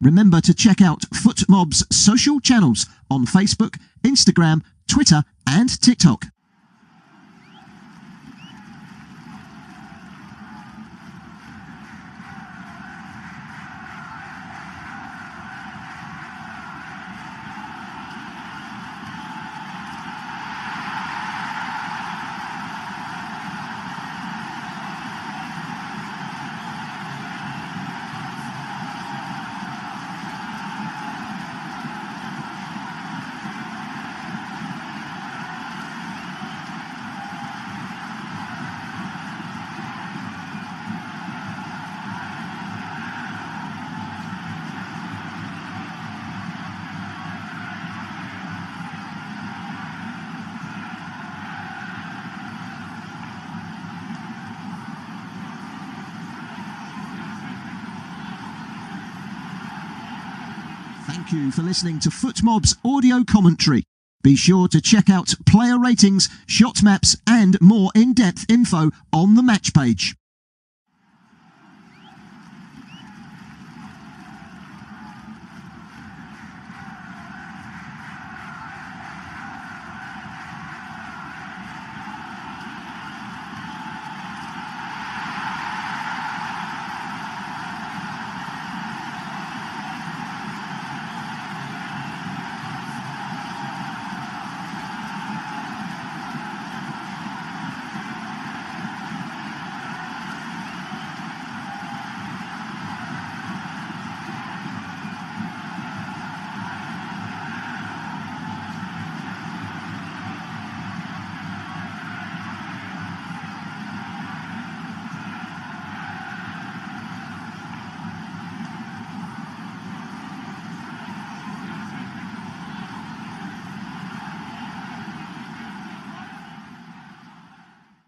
Remember to check out FootMob's social channels on Facebook, Instagram, Twitter and TikTok. Thank you for listening to FootMob's audio commentary. Be sure to check out player ratings, shot maps and more in-depth info on the match page.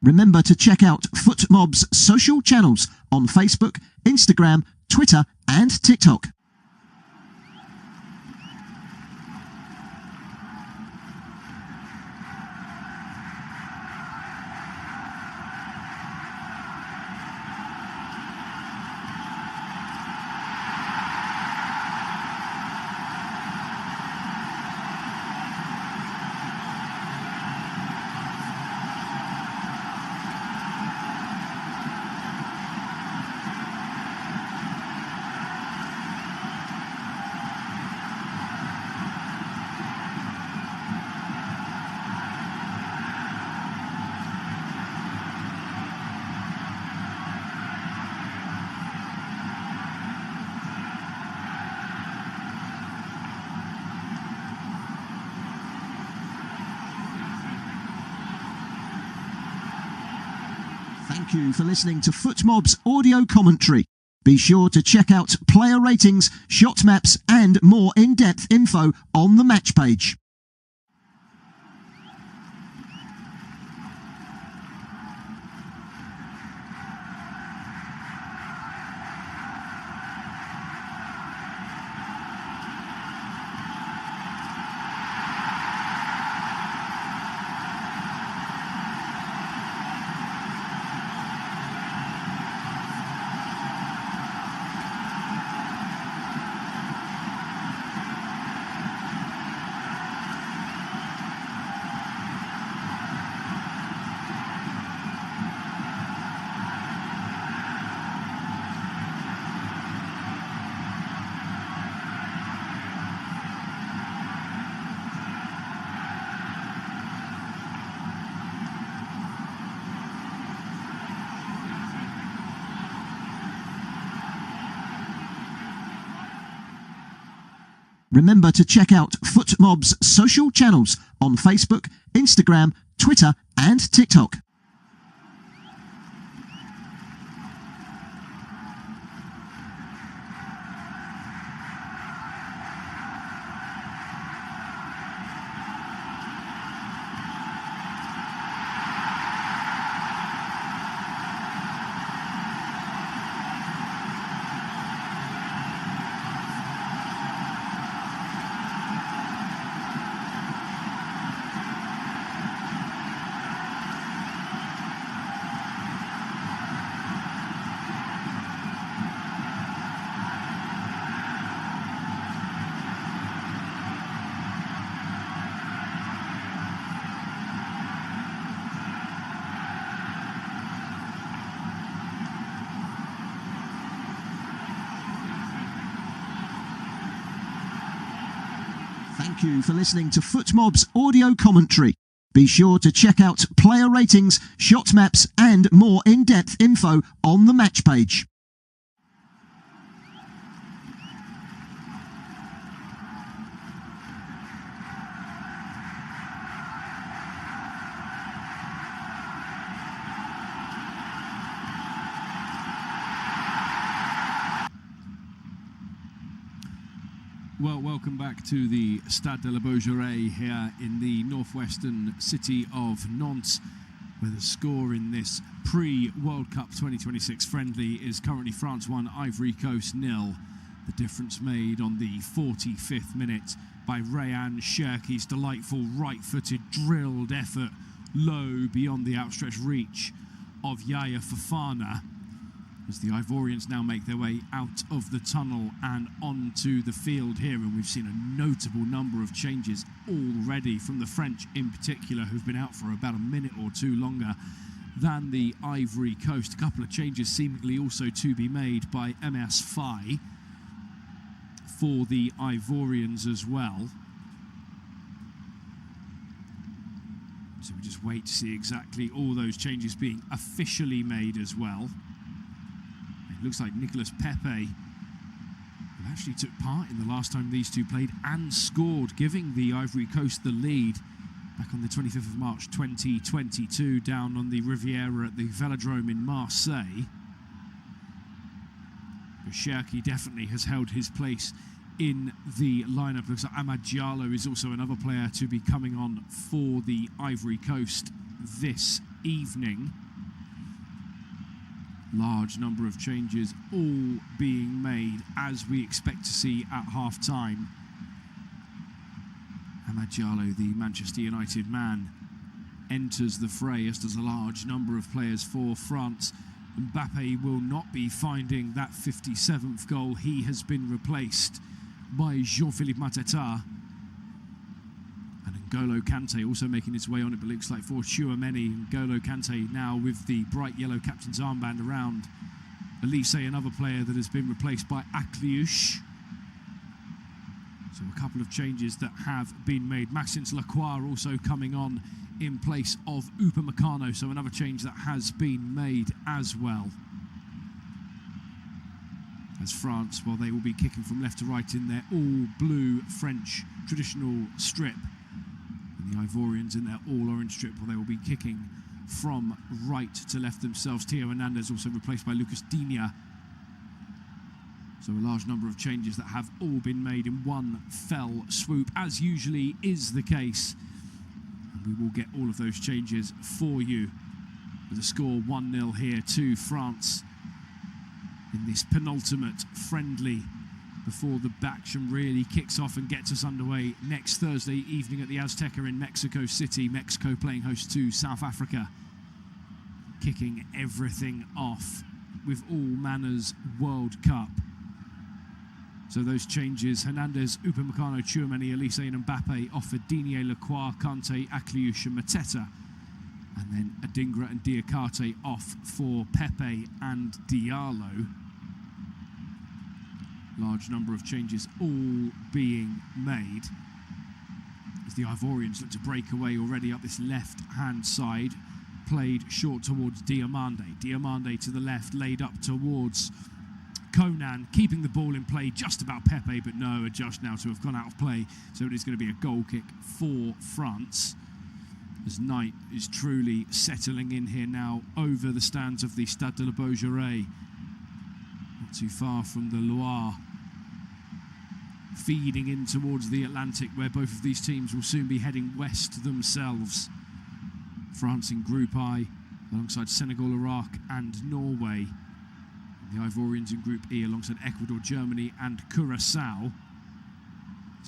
Remember to check out FootMob's social channels on Facebook, Instagram, Twitter and TikTok. Thank you for listening to FootMob's audio commentary. Be sure to check out player ratings, shot maps and more in-depth info on the match page. Remember to check out FootMob's social channels on Facebook, Instagram, Twitter and TikTok. Thank you for listening to FootMob's audio commentary. Be sure to check out player ratings, shot maps and more in-depth info on the match page. Well, welcome back to the Stade de la Beaujoire here in the northwestern city of Nantes, where the score in this pre-World Cup 2026 friendly is currently France 1, Ivory Coast 0. The difference made on the 45th minute by Rayan Cherki's delightful right-footed drilled effort low beyond the outstretched reach of Yaya Fofana, as the Ivorians now make their way out of the tunnel and onto the field here. And we've seen a notable number of changes already from the French in particular, who've been out for about a minute or two longer than the Ivory Coast. A couple of changes seemingly also to be made by MS Faye for the Ivorians as well. So we just wait to see exactly all those changes being officially made as well. It looks like Nicolas Pepe, who actually took part in the last time these two played and scored, giving the Ivory Coast the lead back on the 25th of March 2022 down on the Riviera at the Velodrome in Marseille. But Cherki definitely has held his place in the lineup. Looks like Amad Diallo is also another player to be coming on for the Ivory Coast this evening. Large number of changes all being made as we expect to see at half-time. Amad Diallo, the Manchester United man, enters the fray, as does a large number of players for France. Mbappe will not be finding that 57th goal. He has been replaced by Jean-Philippe Mateta. N'Golo Kante also making his way on it, but looks like for Chouameni. N'Golo Kante now with the bright yellow captain's armband around. Elise, another player that has been replaced by Akliouche. So a couple of changes that have been made. Maxence Lacroix also coming on in place of Upamecano, so another change that has been made as well. As France, well, they will be kicking from left to right in their all-blue French traditional strip. And the Ivorians in their all-orange strip, well, they will be kicking from right to left themselves. Theo Hernandez also replaced by Lucas Digne. So a large number of changes that have all been made in one fell swoop, as usually is the case. And we will get all of those changes for you. With a score 1-0 here to France in this penultimate friendly before the action really kicks off and gets us underway next Thursday evening at the Azteca in Mexico City. Mexico playing host to South Africa, kicking everything off with all manners World Cup. So those changes: Hernandez, Upamecano, Chouameni, Elise and Mbappe off for Digne, Lacroix, Kante, Akliouche and Mateta. And then Adingra and Diakate off for Pepe and Diallo. Large number of changes all being made as the Ivorians look to break away already up this left-hand side. Played short towards Diomande. Diomande to the left, laid up towards Conan, keeping the ball in play just about Pepe, but no, adjust now to have gone out of play. So it is going to be a goal kick for France, as Knight is truly settling in here now over the stands of the Stade de la Beaujoire. Not too far from the Loire, feeding in towards the Atlantic, where both of these teams will soon be heading west themselves. France in Group I, alongside Senegal, Iraq and Norway. The Ivorians in Group E, alongside Ecuador, Germany and Curaçao.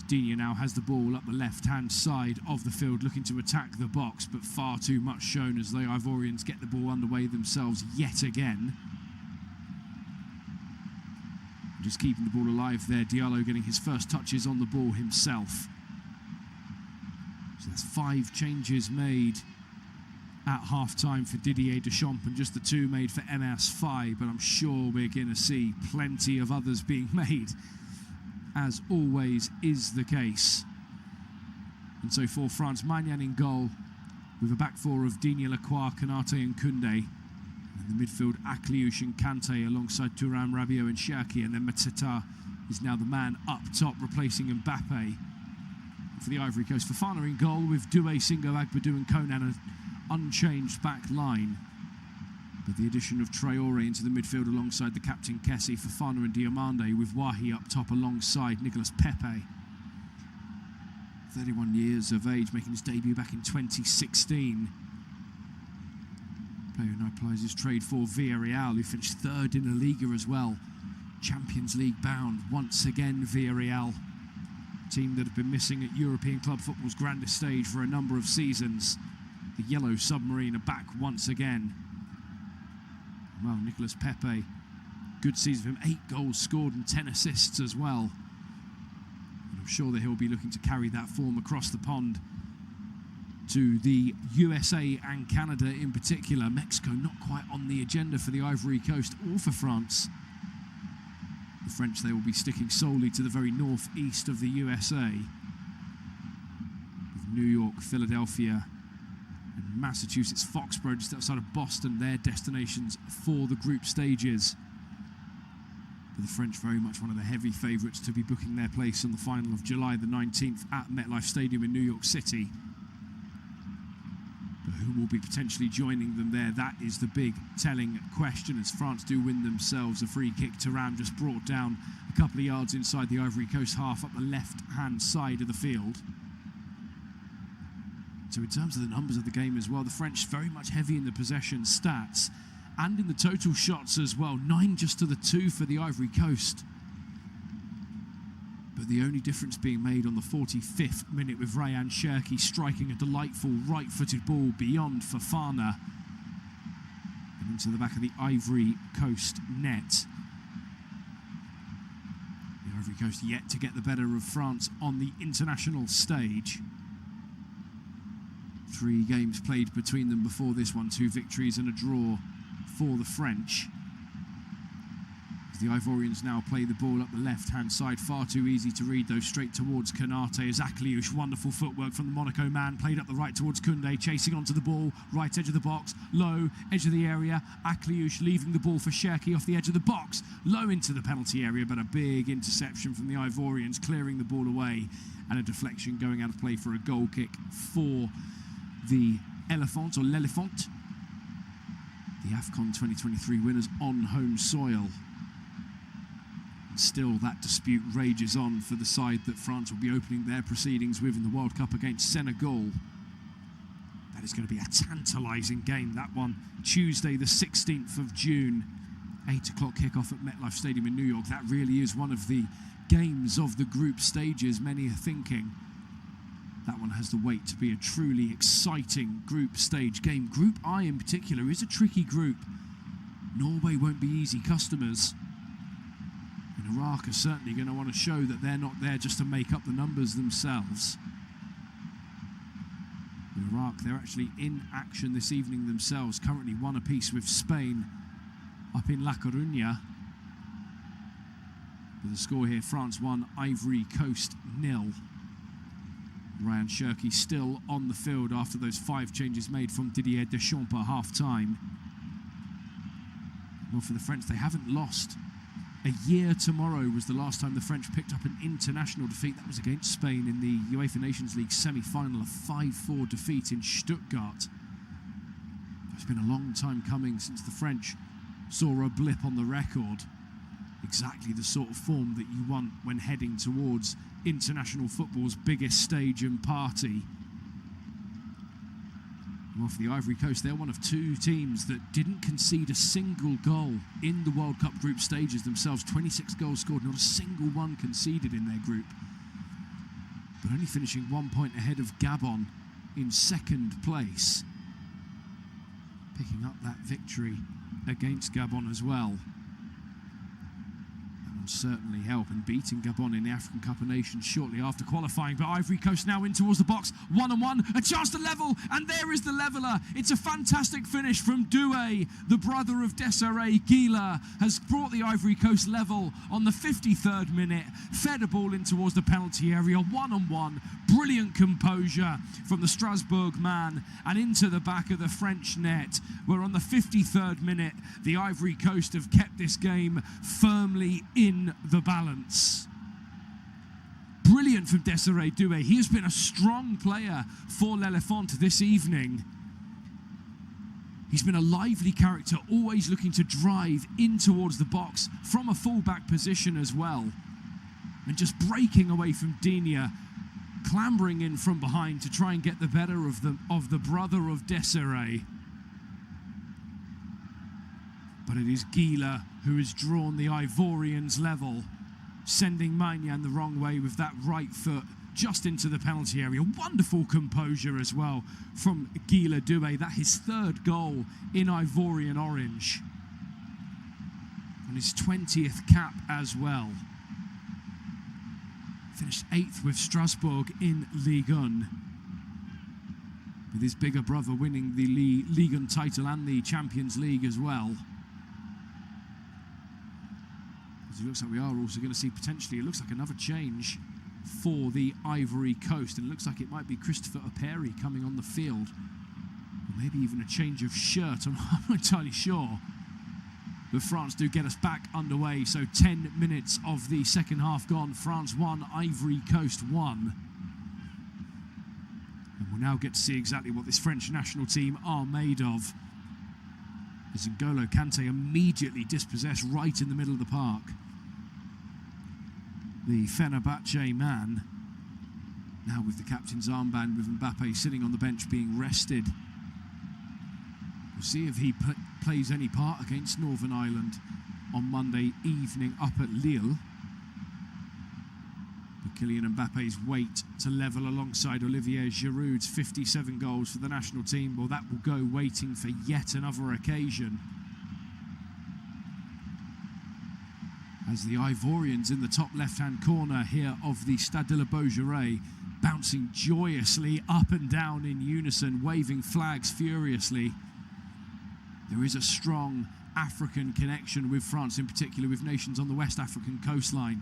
Digne now has the ball up the left-hand side of the field, looking to attack the box, but far too much shown as the Ivorians get the ball underway themselves yet again. Just keeping the ball alive there. Diallo getting his first touches on the ball himself. So there's 5 changes made at half-time for Didier Deschamps, and just the 2 made for MS Faye, but I'm sure we're going to see plenty of others being made, as always is the case. And so for France, Maignan in goal, with a back four of Digne, Lacroix, Konaté and Koundé. And in the midfield, Akliouche and Kanté alongside Thuram, Rabiot and Cherki. And then Mateta is now the man up top, replacing Mbappe. For the Ivory Coast, Fofana in goal with Doué, Singo, Agbadou and Konan, an unchanged back line. But the addition of Traoré into the midfield alongside the captain Kessie, Fofana and Diomande, with Wahi up top alongside Nicolas Pepe. 31 years of age, making his debut back in 2016. Player who now plies his trade for Villarreal, who finished third in La Liga as well. Champions League bound once again, Villarreal. Team that have been missing at European club football's grandest stage for a number of seasons. The Yellow Submarine are back once again. Well, Nicolas Pepe, good season for him, 8 goals scored and 10 assists as well. I'm sure that he'll be looking to carry that form across the pond to the USA and Canada in particular. Mexico not quite on the agenda for the Ivory Coast or for France. The French, they will be sticking solely to the very northeast of the USA, with New York, Philadelphia and Massachusetts, Foxborough just outside of Boston, their destinations for the group stages. But the French very much one of the heavy favourites to be booking their place on the final of July the 19th at MetLife Stadium in New York City. But who will be potentially joining them there? That is the big telling question, as France do win themselves a free kick. Thuram just brought down a couple of yards inside the Ivory Coast half up the left-hand side of the field. So in terms of the numbers of the game as well, the French very much heavy in the possession stats and in the total shots as well. 9 just to the 2 for the Ivory Coast. But the only difference being made on the 45th minute with Rayan Cherki striking a delightful right-footed ball beyond Fofana and into the back of the Ivory Coast net. The Ivory Coast yet to get the better of France on the international stage. 3 games played between them before this one, 2 victories and a draw for the French. As the Ivorians now play the ball up the left-hand side, far too easy to read though, straight towards Konaté as Akliouche, wonderful footwork from the Monaco man, played up the right towards Koundé, chasing onto the ball, right edge of the box, low, edge of the area, Akliouche leaving the ball for Cherki off the edge of the box, low into the penalty area, but a big interception from the Ivorians, clearing the ball away, and a deflection going out of play for a goal kick for the Elephant, or l'Elephant, the AFCON 2023 winners on home soil. And still that dispute rages on for the side that France will be opening their proceedings with in the World Cup against Senegal. That is going to be a tantalising game, that one. Tuesday the 16th of June, 8 o'clock kickoff at MetLife Stadium in New York. That really is one of the games of the group stages, many are thinking. That one has the weight to be a truly exciting group stage game. Group I in particular is a tricky group. Norway won't be easy customers. And Iraq are certainly going to want to show that they're not there just to make up the numbers themselves. But Iraq, they're actually in action this evening themselves, currently 1 apiece with Spain up in La Coruña. With the score here, France 1, Ivory Coast 0. Rayan Cherki still on the field after those 5 changes made from Didier Deschamps at half-time. Well, for the French, they haven't lost. A year tomorrow was the last time the French picked up an international defeat. That was against Spain in the UEFA Nations League semi-final, a 5-4 defeat in Stuttgart. It's been a long time coming since the French saw a blip on the record. Exactly the sort of form that you want when heading towards international football's biggest stage and party. Well, for the Ivory Coast, they're one of 2 teams that didn't concede a single goal in the World Cup group stages themselves. 26 goals scored, not a single one conceded in their group. But only finishing 1 point ahead of Gabon in 2nd place. Picking up that victory against Gabon as well. will certainly help in beating Gabon in the African Cup of Nations shortly after qualifying. But Ivory Coast now in towards the box, 1-on-1, a chance to level, and there is the leveller. It's a fantastic finish from Doué, the brother of Desiree Gila, has brought the Ivory Coast level on the 53rd minute, fed a ball in towards the penalty area, 1-on-1, brilliant composure from the Strasbourg man, and into the back of the French net, where on the 53rd minute, the Ivory Coast have kept this game firmly in the balance. Brilliant from Desiree Doué. He has been a strong player for l'Elephant this evening. He's been a lively character, always looking to drive in towards the box from a fullback position as well. And just breaking away from Digne, clambering in from behind to try and get the better of the brother of Desiree. But it is Gila who has drawn the Ivorians level, sending Maignan the wrong way with that right foot just into the penalty area. Wonderful composure as well from Gila Doué. That his third goal in Ivorian orange. And his 20th cap as well. Finished 8th with Strasbourg in Ligue 1. With his bigger brother winning the Ligue 1 title and the Champions League as well. It looks like we are also going to see potentially, it looks like another change for the Ivory Coast, and it looks like it might be Christopher Operi coming on the field, or maybe even a change of shirt. I'm not entirely sure. But France do get us back underway, so 10 minutes of the second half gone. France 1, Ivory Coast 1. And we'll now get to see exactly what this French national team are made of. As N'Golo Kante immediately dispossessed right in the middle of the park. The Fenerbahce man, now with the captain's armband, with Mbappe sitting on the bench being rested. We'll see if he plays any part against Northern Ireland on Monday evening up at Lille. But Kylian Mbappe's wait to level alongside Olivier Giroud's 57 goals for the national team, well, that will go waiting for yet another occasion. As the Ivorians in the top left-hand corner here of the Stade de la Beaujolais, bouncing joyously up and down in unison, waving flags furiously. There is a strong African connection with France, in particular with nations on the West African coastline.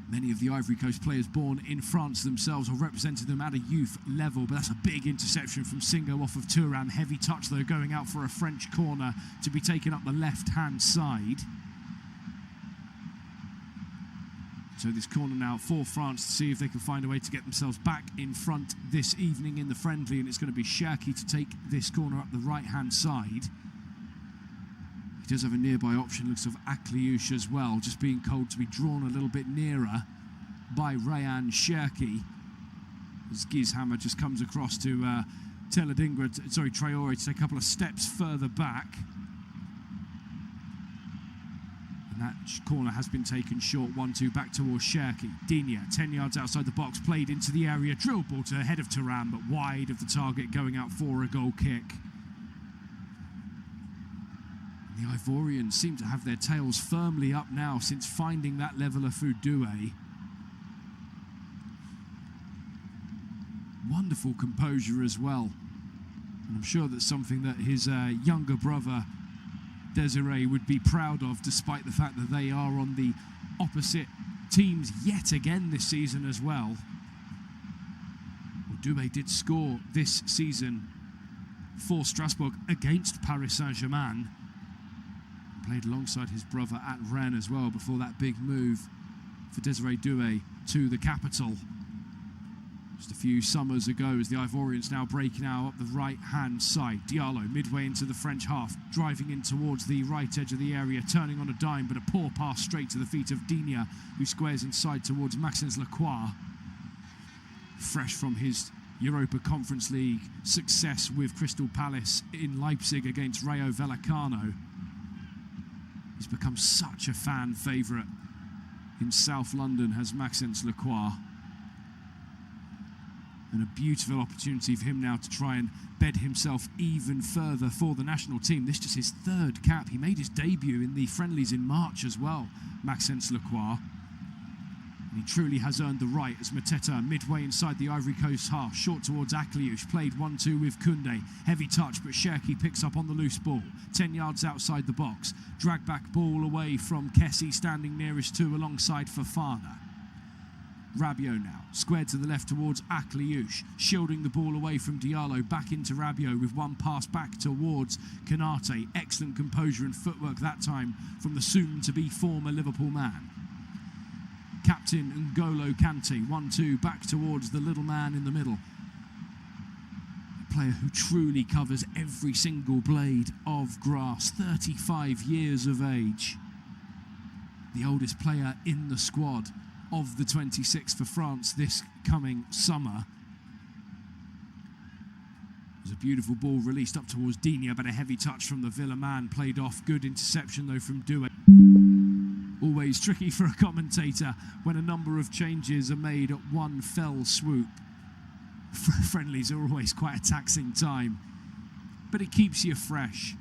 Many of the Ivory Coast players born in France themselves have represented them at a youth level, but that's a big interception from Singo off of Thuram. Heavy touch though, going out for a French corner to be taken up the left-hand side. So this corner now for France to see if they can find a way to get themselves back in front this evening in the friendly, and it's going to be Cherki to take this corner up the right-hand side. He does have a nearby option, looks of Akliouche as well, just being told to be drawn a little bit nearer by Rayan Cherki. As Gizhammer just comes across to Traoré to take a couple of steps further back. And that corner has been taken short, 1-2 back towards Cherki. Digne, 10 yards outside the box, played into the area, drill ball to the head of Thuram, but wide of the target, going out for a goal kick. The Ivorians seem to have their tails firmly up now since finding that leveller through Doué. Wonderful composure as well. And I'm sure that's something that his younger brother Desiree would be proud of, despite the fact that they are on the opposite teams yet again this season as well. Well, Doué did score this season for Strasbourg against Paris Saint-Germain. Played alongside his brother at Rennes as well before that big move for Desiree Doué to the capital just a few summers ago, as the Ivorians now breaking out up the right-hand side. Diallo midway into the French half, driving in towards the right edge of the area, turning on a dime, but a poor pass straight to the feet of Digne, who squares inside towards Maxence Lacroix. Fresh from his Europa Conference League success with Crystal Palace in Leipzig against Rayo Vallecano. He's become such a fan favourite in South London, has Maxence Lacroix. And a beautiful opportunity for him now to try and bed himself even further for the national team. This is just his third cap. He made his debut in the friendlies in March as well, Maxence Lacroix. And he truly has earned the right as Mateta midway inside the Ivory Coast half, short towards Akliouche, played 1-2 with Koundé. Heavy touch, but Cherki picks up on the loose ball, 10 yards outside the box. Drag back ball away from Kessie, standing nearest to alongside Fofana. Rabiot now, squared to the left towards Akliouche, shielding the ball away from Diallo, back into Rabiot with one pass back towards Konate. Excellent composure and footwork that time from the soon-to-be former Liverpool man. Captain N'Golo Kante, 1-2, back towards the little man in the middle. A player who truly covers every single blade of grass, 35 years of age. The oldest player in the squad of the 26 for France this coming summer. There's a beautiful ball released up towards Digne, but a heavy touch from the Villa man, played off. Good interception though from Doué. Always tricky for a commentator when a number of changes are made at one fell swoop. Friendlies are always quite a taxing time, but it keeps you fresh.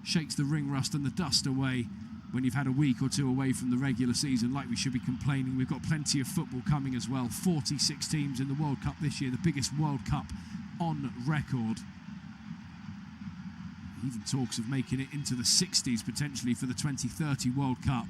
Shakes the ring rust and the dust away when you've had a week or two away from the regular season, like we should be complaining. We've got plenty of football coming as well. 46 teams in the World Cup this year, the biggest World Cup on record. Even talks of making it into the 60s potentially for the 2030 World Cup.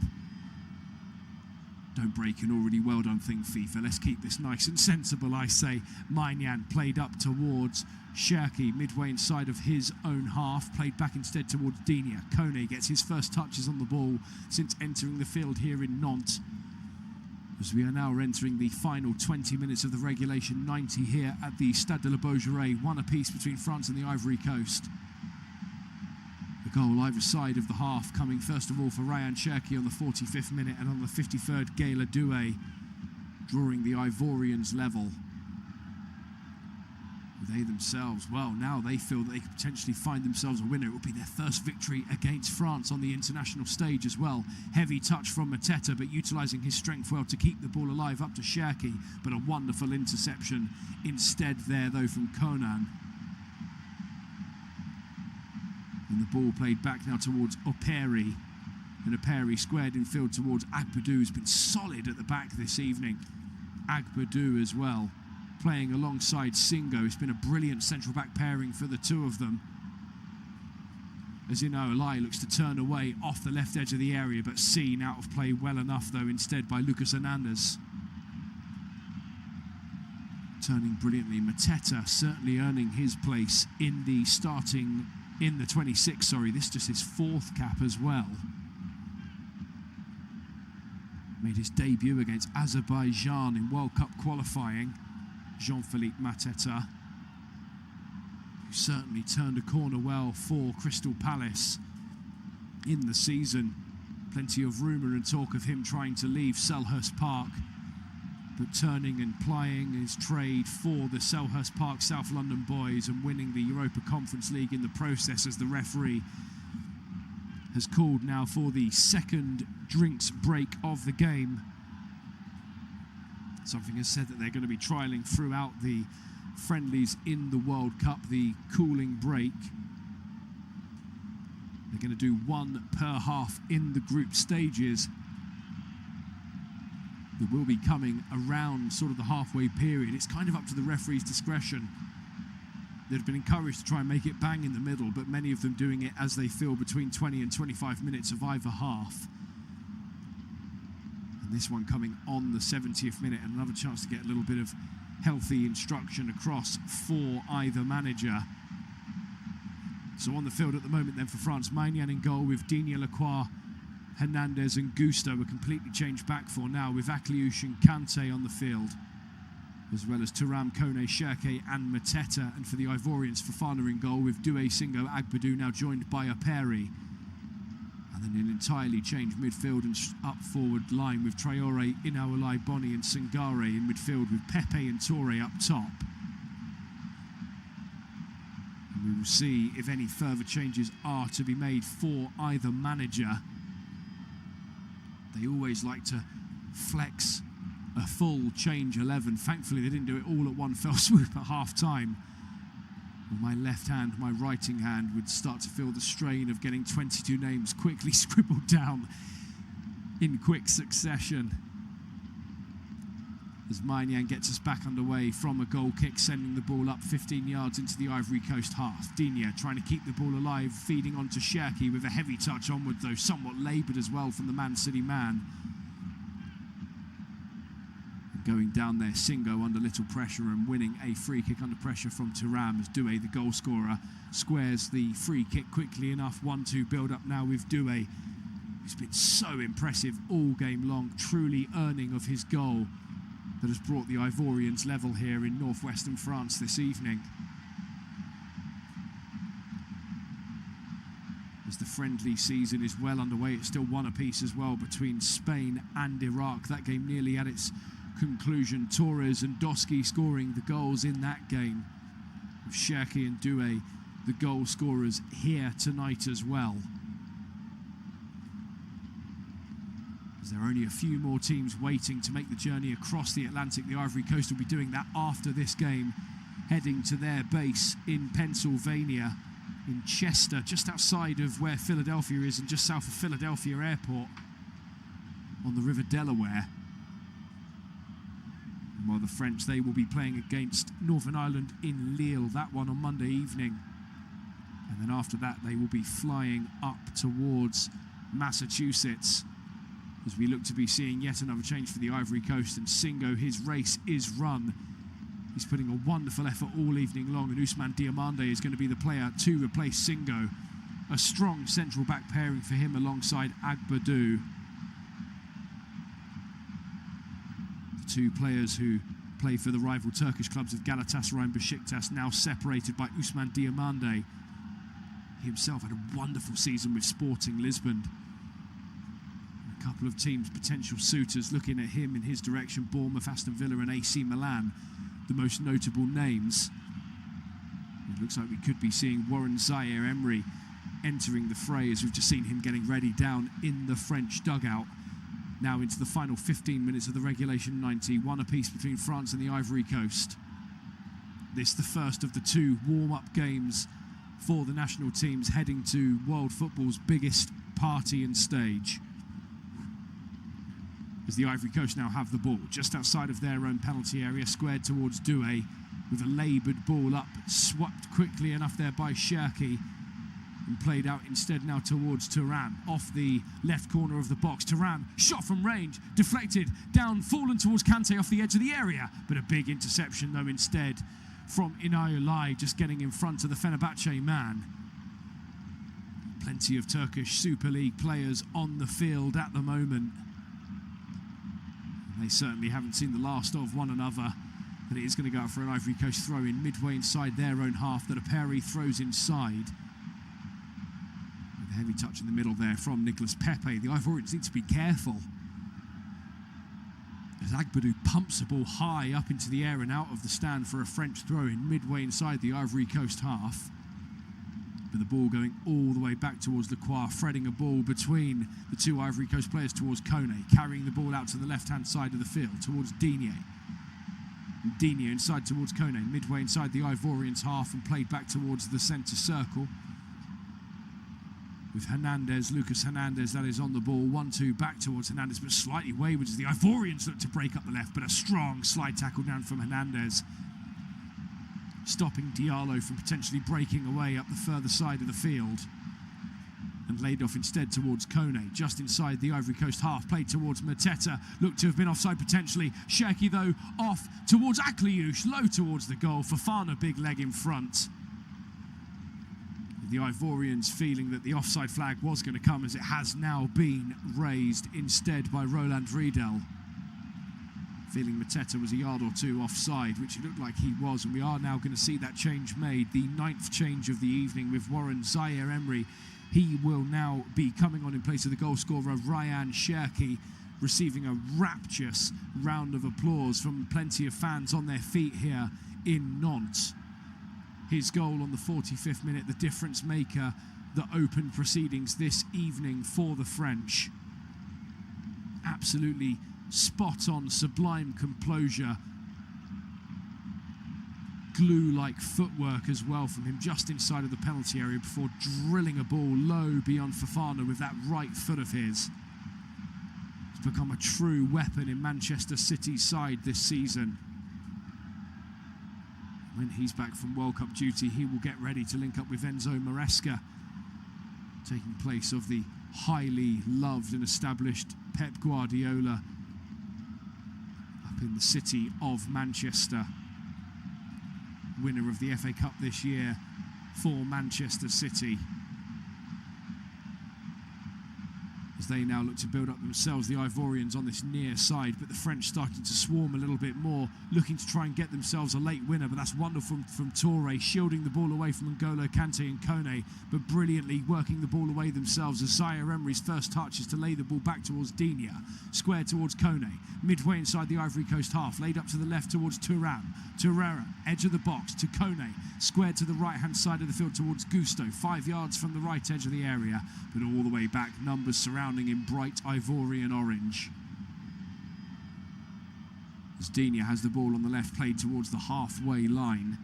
Don't break an already well done thing, FIFA. Let's keep this nice and sensible, I say. Maignan played up towards Cherki, midway inside of his own half, played back instead towards Digne. Kone gets his first touches on the ball since entering the field here in Nantes, as we are now entering the final 20 minutes of the regulation 90 here at the Stade de la Beaujoire, one apiece between France and the Ivory Coast. The goal either side of the half coming first of all for Ryan Cherki on the 45th minute, and on the 53rd Gaël Doué drawing the Ivorians level. They themselves, well, now they feel that they could potentially find themselves a winner. It will be their first victory against France on the international stage as well. Heavy touch from Mateta, but utilising his strength well to keep the ball alive up to Cherki, but a wonderful interception instead there though from Conan. And the ball played back now towards Operi, and Operi squared in field towards Agbadou, who's been solid at the back this evening. Agbadou as well, playing alongside Singo. It's been a brilliant central back pairing for the two of them. As Olai looks to turn away off the left edge of the area, but seen out of play well enough though instead by Lucas Hernandez. Turning brilliantly, Mateta certainly earning his place in the starting, in the 26, sorry, this is just his fourth cap as well. Made his debut against Azerbaijan in World Cup qualifying. Jean-Philippe Mateta, who certainly turned a corner well for Crystal Palace in the season. Plenty of rumour and talk of him trying to leave Selhurst Park, but turning and plying his trade for the Selhurst Park South London boys and winning the Europa Conference League in the process, as the referee has called now for the second drinks break of the game. Something has said that they're going to be trialling throughout the friendlies in the World Cup, the cooling break. They're going to do one per half in the group stages. That will be coming around sort of the halfway period. It's kind of up to the referee's discretion. They've been encouraged to try and make it bang in the middle, but many of them doing it as they feel between 20 and 25 minutes of either half. This one coming on the 70th minute, and another chance to get a little bit of healthy instruction across for either manager. So on the field at the moment then for France, Maignan in goal with Digne, Lacroix, Hernandez and Gusto. A completely changed back four now with Akliouche and Kante on the field, as well as Thuram, Kone, Cherki and Mateta. And for the Ivorians, Fofana in goal with Doué, Singo, Agbadou now joined by Operi. And then an entirely changed midfield and up forward line with Traoré, Inaolai, Boni and Sangare in midfield, with Pepe and Touré up top. And we will see if any further changes are to be made for either manager. They always like to flex a full change 11. Thankfully, they didn't do it all at one fell swoop at half-time. My left hand, my writing hand would start to feel the strain of getting 22 names quickly scribbled down in quick succession. As Maignan gets us back underway from a goal kick, sending the ball up 15 yards into the Ivory Coast half. Digne trying to keep the ball alive, feeding onto Cherki with a heavy touch onward, though somewhat laboured as well from the Man City man. Going down there, Singo under little pressure and winning a free kick under pressure from Thuram as Doué, the goal scorer, squares the free kick quickly enough. 1-2 build up now with Doué, who's been so impressive all game long, truly earning of his goal that has brought the Ivorians level here in northwestern France this evening. As the friendly season is well underway, it's still one apiece as well between Spain and Iraq. That game nearly at its conclusion. Torres and Doski scoring the goals in that game, with Cherki and Doué the goal scorers here tonight as well. As there are only a few more teams waiting to make the journey across the Atlantic. The Ivory Coast will be doing that after this game, heading to their base in Pennsylvania, in Chester, just outside of where Philadelphia is and just south of Philadelphia Airport on the River Delaware. While the French, they will be playing against Northern Ireland in Lille, that one on Monday evening. And then after that, they will be flying up towards Massachusetts as we look to be seeing yet another change for the Ivory Coast. And Singo, his race is run. He's putting a wonderful effort all evening long, and Ousmane Diomande is going to be the player to replace Singo. A strong central back pairing for him alongside Agbadou. Two players who play for the rival Turkish clubs of Galatasaray and Besiktas, now separated by Ousmane Diomande. He himself had a wonderful season with Sporting Lisbon. A couple of teams, potential suitors, looking at him in his direction: Bournemouth, Aston Villa and AC Milan, the most notable names. It looks like we could be seeing Warren Zaïre-Emery entering the fray, as we've just seen him getting ready down in the French dugout. Now into the final 15 minutes of the regulation 90, one apiece between France and the Ivory Coast. This the first of the two warm-up games for the national teams heading to world football's biggest party and stage. As the Ivory Coast now have the ball just outside of their own penalty area, squared towards Doué with a laboured ball up, swept quickly enough there by Cherki, and played out instead now towards Thuram, off the left corner of the box. Thuram, shot from range, deflected, down, fallen towards Kante off the edge of the area, but a big interception though instead from Inayolai, just getting in front of the Fenerbahce man. Plenty of Turkish Super League players on the field at the moment. They certainly haven't seen the last of one another, but it is going to go out for an Ivory Coast throw-in midway inside their own half that Aperi throws inside. Heavy touch in the middle there from Nicolas Pepe. The Ivorians need to be careful as Agbadou pumps the ball high up into the air and out of the stand for a French throw-in midway inside the Ivory Coast half. But the ball going all the way back towards Lacroix, threading a ball between the two Ivory Coast players towards Kone, carrying the ball out to the left-hand side of the field towards Digne. And Digne inside towards Kone, midway inside the Ivorians half and played back towards the centre circle. With Hernandez, Lucas Hernandez, that is on the ball. 1-2 back towards Hernandez, but slightly wayward as the Ivorians look to break up the left, but a strong slide tackle down from Hernandez, stopping Diallo from potentially breaking away up the further side of the field, and laid off instead towards Kone, just inside the Ivory Coast half, played towards Mateta, looked to have been offside potentially. Cherki though off towards Akliouche, low towards the goal. Fofana, big leg in front. The Ivorians feeling that the offside flag was going to come, as it has now been raised instead by Roland Riedel. Feeling Mateta was a yard or two offside, which it looked like he was, and we are now going to see that change made. The 9th change of the evening with Warren Zaïre-Emery. He will now be coming on in place of the goal scorer Ryan Cherki, receiving a rapturous round of applause from plenty of fans on their feet here in Nantes. His goal on the 45th minute, the difference maker that opened proceedings this evening for the French. Absolutely spot-on, sublime composure, glue-like footwork as well from him just inside of the penalty area before drilling a ball low beyond Fofana with that right foot of his. It's become a true weapon in Manchester City's side this season. When he's back from World Cup duty, he will get ready to link up with Enzo Maresca, taking place of the highly loved and established Pep Guardiola up in the city of Manchester. Winner of the FA Cup this year for Manchester City. As they now look to build up themselves, the Ivorians on this near side, but the French starting to swarm a little bit more, looking to try and get themselves a late winner, but that's wonderful from Touré, shielding the ball away from N'Golo Kante and Kone, but brilliantly working the ball away themselves as Zaire Emery's first touch is to lay the ball back towards Digne, square towards Kone, midway inside the Ivory Coast half, laid up to the left towards Thuram, edge of the box to Kone, squared to the right-hand side of the field towards Gusto, 5 yards from the right edge of the area, but all the way back, numbers surrounding in bright ivory and orange. As Digne has the ball on the left, played towards the halfway line.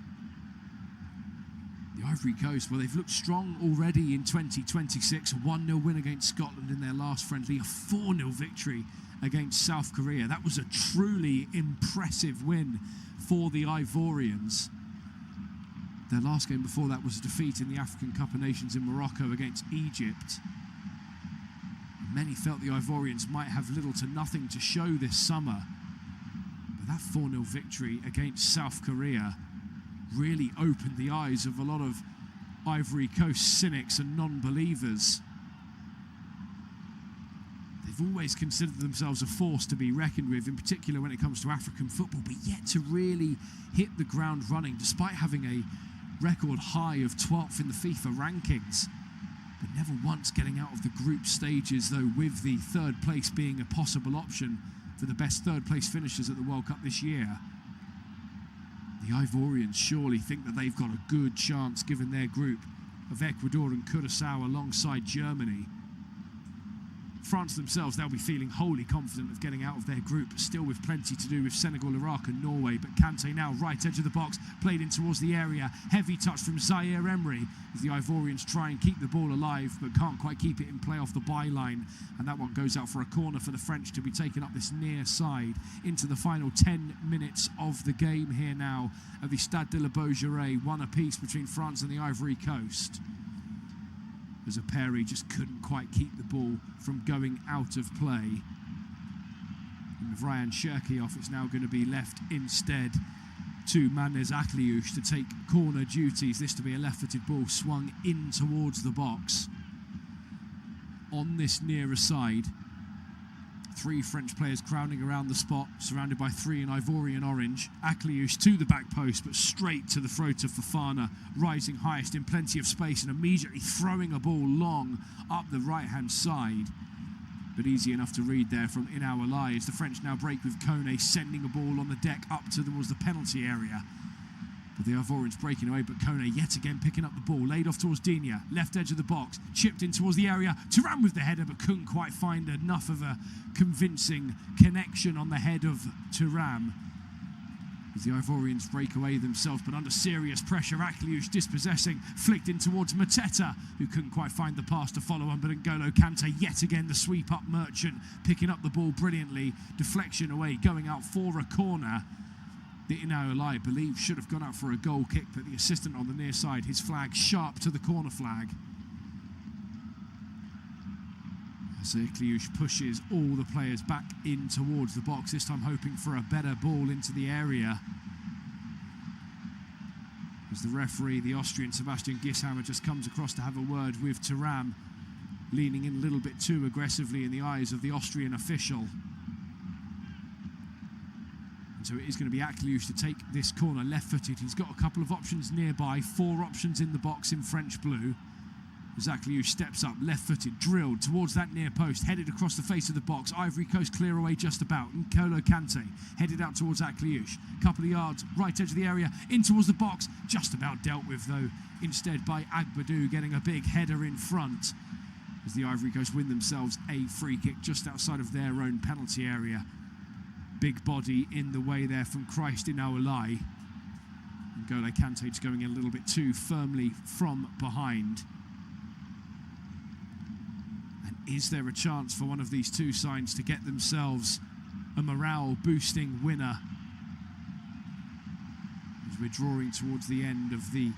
The Ivory Coast, well, they've looked strong already in 2026. A 1-0 win against Scotland in their last friendly, a 4-0 victory against South Korea. That was a truly impressive win for the Ivorians. Their last game before that was a defeat in the African Cup of Nations in Morocco against Egypt. Many felt the Ivorians might have little to nothing to show this summer. But that 4-0 victory against South Korea really opened the eyes of a lot of Ivory Coast cynics and non-believers. They've always considered themselves a force to be reckoned with, in particular when it comes to African football, but yet to really hit the ground running, despite having a record high of 12th in the FIFA rankings. But never once getting out of the group stages, though, with the third place being a possible option for the best third place finishers at the World Cup this year. The Ivorians surely think that they've got a good chance, given their group of Ecuador and Curaçao alongside Germany. France themselves, they'll be feeling wholly confident of getting out of their group, still with plenty to do with Senegal, Iraq and Norway. But Kante now right edge of the box, played in towards the area. Heavy touch from Zaire Emery as the Ivorians try and keep the ball alive, but can't quite keep it in play off the byline. And that one goes out for a corner for the French to be taken up this near side into the final 10 minutes of the game here now at the Stade de la Beaujolais, one apiece between France and the Ivory Coast. As a Perry just couldn't quite keep the ball from going out of play. And with Ryan Cherki off, it's now going to be left instead to Manes Akliouche to take corner duties. This to be a left-footed ball swung in towards the box. On this nearer side, 3 French players crowding around the spot, surrounded by 3 in Ivorian orange. Akliouche to the back post, but straight to the throat of Fofana, rising highest in plenty of space and immediately throwing a ball long up the right-hand side. But easy enough to read there from In Our Lie as the French now break with Kone sending a ball on the deck up towards the penalty area. But the Ivorians breaking away, but Kone yet again picking up the ball, laid off towards Digne, left edge of the box, chipped in towards the area. Thuram with the header, but couldn't quite find enough of a convincing connection on the head of Thuram. As the Ivorians break away themselves, but under serious pressure, Akliouche dispossessing, flicked in towards Mateta, who couldn't quite find the pass to follow on, but N'Golo Kante yet again the sweep up Merchant, picking up the ball brilliantly, deflection away, going out for a corner. The In Our Lie, I believe, should have gone out for a goal kick, but the assistant on the near side, his flag sharp to the corner flag. As Akliouche pushes all the players back in towards the box, this time hoping for a better ball into the area. As the referee, the Austrian Sebastian Gishammer, just comes across to have a word with Thuram, leaning in a little bit too aggressively in the eyes of the Austrian official. And so it is going to be Akliouche to take this corner left-footed. He's got a couple of options nearby, 4 options in the box in French blue. As Akliouche steps up, left-footed, drilled towards that near post, headed across the face of the box. Ivory Coast clear away just about. N'Golo Kante headed out towards Akliouche. Couple of yards, right edge of the area, in towards the box. Just about dealt with, though, instead by Agbadou getting a big header in front. As the Ivory Coast win themselves a free kick just outside of their own penalty area. big body in the way there from Christ in our lie. And N'Golo Kante's going a little bit too firmly from behind. And is there a chance for one of these two sides to get themselves a morale-boosting winner? As we're drawing towards the end of the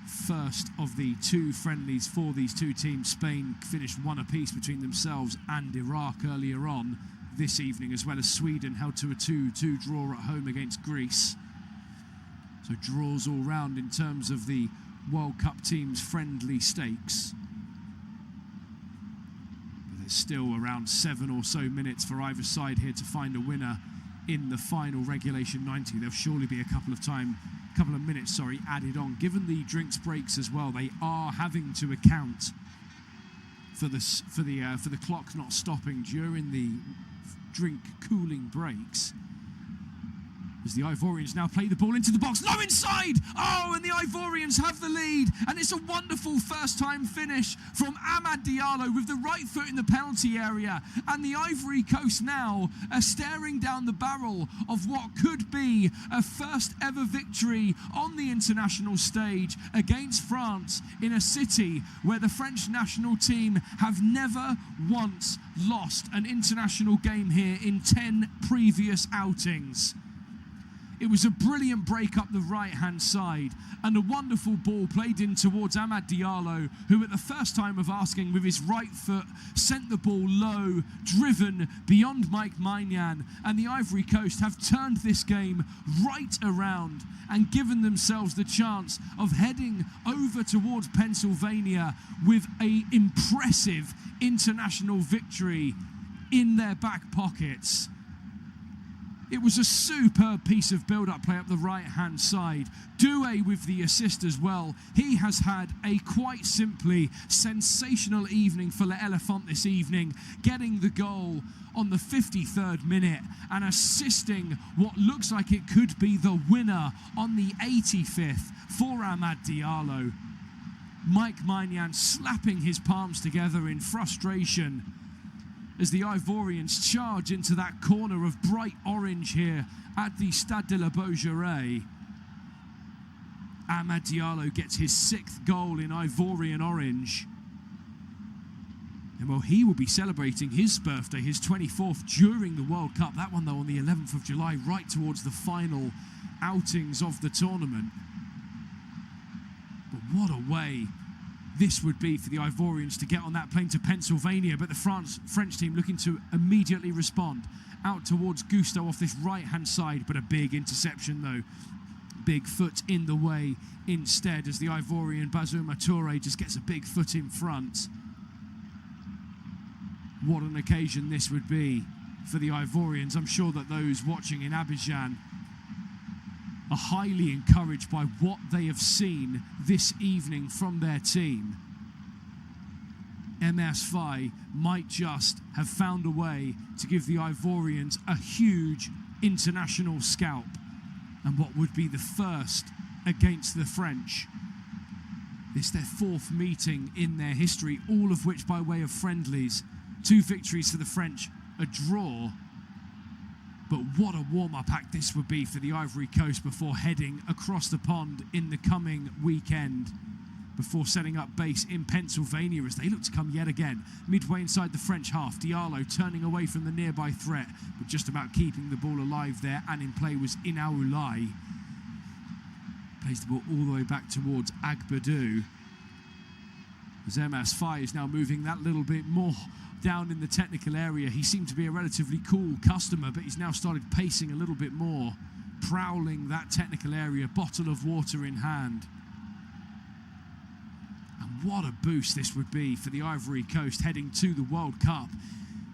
first of the two friendlies for these two teams. Spain finished one apiece between themselves and Iraq earlier on this evening, as well as Sweden held to a 2-2 draw at home against Greece. So draws all round in terms of the World Cup teams' friendly stakes. But there's still around 7 or so minutes for either side here to find a winner in the final regulation 90. There'll surely be a couple of minutes added on. Given the drinks breaks as well, they are having to account for the clock not stopping during the drink cooling breaks. As the Ivorians now play the ball into the box, low inside! Oh, and the Ivorians have the lead, and it's a wonderful first-time finish from Amad Diallo with the right foot in the penalty area, and the Ivory Coast now are staring down the barrel of what could be a first-ever victory on the international stage against France in a city where the French national team have never once lost an international game here in 10 previous outings. It was a brilliant break up the right-hand side and a wonderful ball played in towards Amad Diallo, who at the first time of asking with his right foot sent the ball low, driven beyond Mike Maignan, and the Ivory Coast have turned this game right around and given themselves the chance of heading over towards Pennsylvania with an impressive international victory in their back pockets. It was a superb piece of build-up play up the right-hand side. Doué with the assist as well. He has had a quite simply sensational evening for Le Elephant this evening, getting the goal on the 53rd minute and assisting what looks like it could be the winner on the 85th for Amad Diallo. Mike Maignan slapping his palms together in frustration as the Ivorians charge into that corner of bright orange here at the Stade de la Beaujolais. Amad Diallo gets his 6th goal in Ivorian orange. And well, he will be celebrating his birthday, his 24th, during the World Cup. That one, though, on the 11th of July, right towards the final outings of the tournament. But what a way this would be for the Ivorians to get on that plane to Pennsylvania, but the French team looking to immediately respond. Out towards Gusto off this right-hand side, but a big interception though. Big foot in the way instead, as the Ivorian Bazouma Touré just gets a big foot in front. What an occasion this would be for the Ivorians. I'm sure that those watching in Abidjan are highly encouraged by what they have seen this evening from their team. MS Faye might just have found a way to give the Ivorians a huge international scalp, and what would be the first against the French. It's their 4th meeting in their history, all of which by way of friendlies. 2 victories for the French, a draw. But what a warm-up act this would be for the Ivory Coast before heading across the pond in the coming weekend, before setting up base in Pennsylvania as they look to come yet again midway inside the French half. Diallo turning away from the nearby threat, but just about keeping the ball alive there, and in play was Inaoulai. Plays the ball all the way back towards Agbadou. As MS Faye is now moving that little bit more down in the technical area. He seemed to be a relatively cool customer, but he's now started pacing a little bit more, prowling that technical area, bottle of water in hand. And what a boost this would be for the Ivory Coast heading to the World Cup.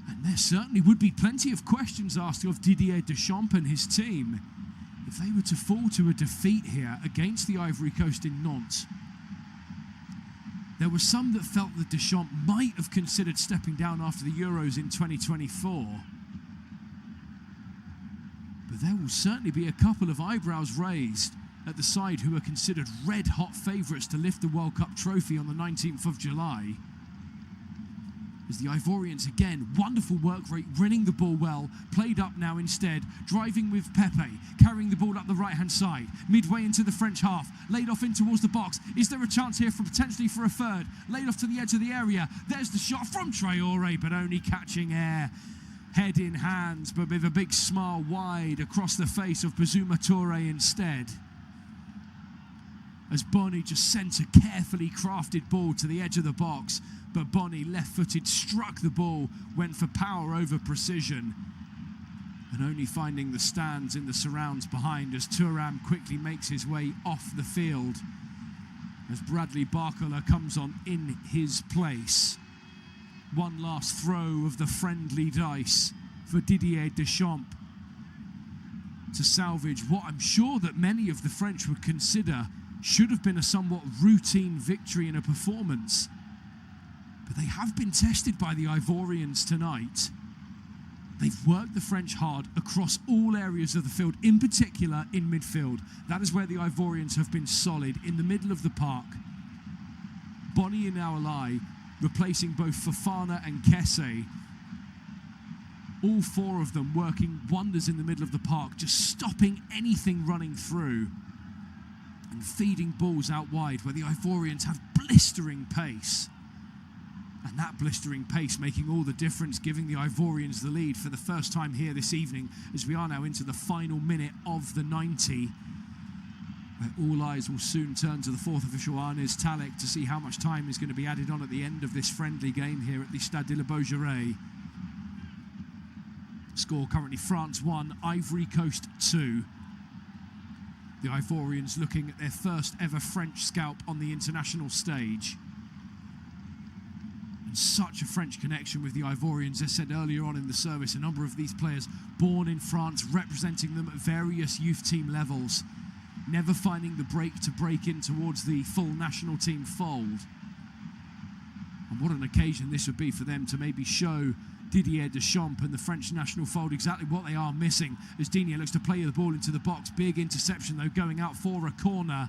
And there certainly would be plenty of questions asked of Didier Deschamps and his team if they were to fall to a defeat here against the Ivory Coast in Nantes. There were some that felt that Deschamps might have considered stepping down after the Euros in 2024. But there will certainly be a couple of eyebrows raised at the side who are considered red-hot favourites to lift the World Cup trophy on the 19th of July. As the Ivorians again, wonderful work rate, winning the ball well, played up now instead, driving with Pepe, carrying the ball up the right-hand side, midway into the French half, laid off in towards the box. Is there a chance here for potentially for a third? Laid off to the edge of the area. There's the shot from Traoré, but only catching air. Head in hands, but with a big smile wide across the face of Bazuma Touré instead. As Bonny just sent a carefully crafted ball to the edge of the box, but Bonny, left-footed, struck the ball, went for power over precision, and only finding the stands in the surrounds behind as Thuram quickly makes his way off the field as Bradley Barcola comes on in his place. One last throw of the friendly dice for Didier Deschamps to salvage what I'm sure that many of the French would consider should have been a somewhat routine victory in a performance. But they have been tested by the Ivorians tonight. They've worked the French hard across all areas of the field, in particular in midfield. That is where the Ivorians have been solid, in the middle of the park. Bonny and Awalai replacing both Fofana and Kesse. All four of them working wonders in the middle of the park, just stopping anything running through and feeding balls out wide where the Ivorians have blistering pace. And that blistering pace making all the difference, giving the Ivorians the lead for the first time here this evening as we are now into the final minute of the 90, where all eyes will soon turn to the fourth official, Arnes Talek, to see how much time is going to be added on at the end of this friendly game here at the Stade de la Beaujolais. Score currently France 1, Ivory Coast 2. The Ivorians looking at their first ever French scalp on the international stage. And such a French connection with the Ivorians, as said earlier on in the service, a number of these players born in France, representing them at various youth team levels, never finding the break to break in towards the full national team fold. And what an occasion this would be for them to maybe show Didier Deschamps and the French national fold exactly what they are missing, as Digne looks to play the ball into the box. Big interception though, going out for a corner,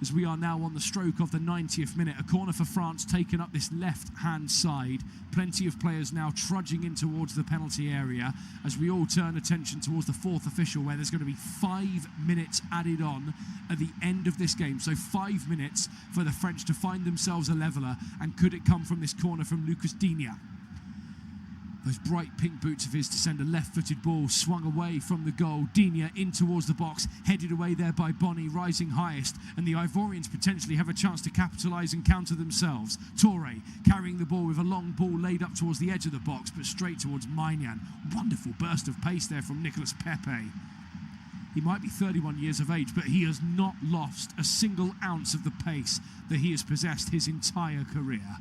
as we are now on the stroke of the 90th minute. A corner for France, taken up this left-hand side. Plenty of players now trudging in towards the penalty area as we all turn attention towards the fourth official, where there's going to be 5 minutes added on at the end of this game. So 5 minutes for the French to find themselves a leveller, and could it come from this corner from Lucas Digne? Those bright pink boots of his to send a left-footed ball swung away from the goal. Digne in towards the box, headed away there by Bonny, rising highest, and the Ivorians potentially have a chance to capitalise and counter themselves. Touré carrying the ball with a long ball laid up towards the edge of the box, but straight towards Maignan. Wonderful burst of pace there from Nicolas Pepe. He might be 31 years of age, but he has not lost a single ounce of the pace that he has possessed his entire career.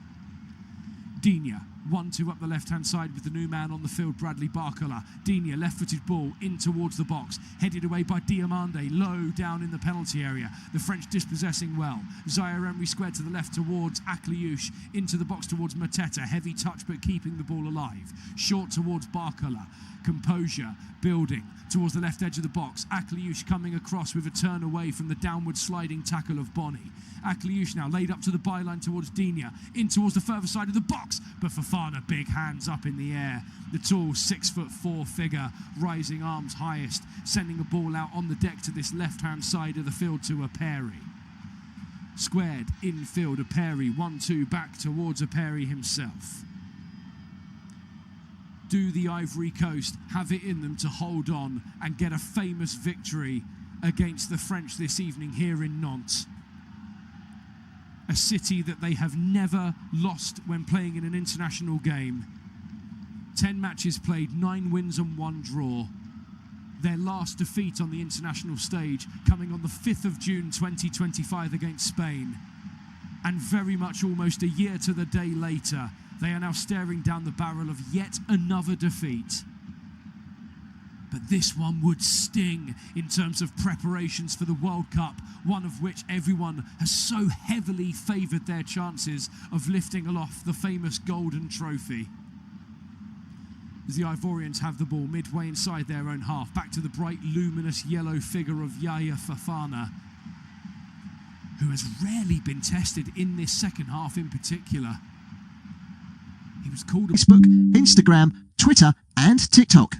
Digne, 1-2 up the left-hand side with the new man on the field, Bradley Barcola. Digne, left-footed ball in towards the box, headed away by Diomande, low down in the penalty area. The French dispossessing well. Zaire-Emery squared to the left towards Akliouche, into the box towards Mateta. Heavy touch but keeping the ball alive. Short towards Barcola. Composure building towards the left edge of the box. Akliouche coming across with a turn away from the downward sliding tackle of Bonny. Akliouche now laid up to the byline towards Digne, in towards the further side of the box, but Fofana, big hands up in the air. The tall 6'4" figure, rising arms highest, sending a ball out on the deck to this left-hand side of the field to Aperi. Squared infield, Aperi, 1-2 back towards Aperi himself. Do the Ivory Coast have it in them to hold on and get a famous victory against the French this evening here in Nantes? A city that they have never lost when playing in an international game. 10 matches played, 9 wins and 1 draw. Their last defeat on the international stage coming on the 5th of June 2025 against Spain. And very much almost a year to the day later, they are now staring down the barrel of yet another defeat. But this one would sting in terms of preparations for the World Cup, one of which everyone has so heavily favoured their chances of lifting aloft the famous golden trophy. As the Ivorians have the ball midway inside their own half, back to the bright luminous yellow figure of Yaya Fofana, who has rarely been tested in this second half in particular. He was called Facebook, Instagram, Twitter and TikTok.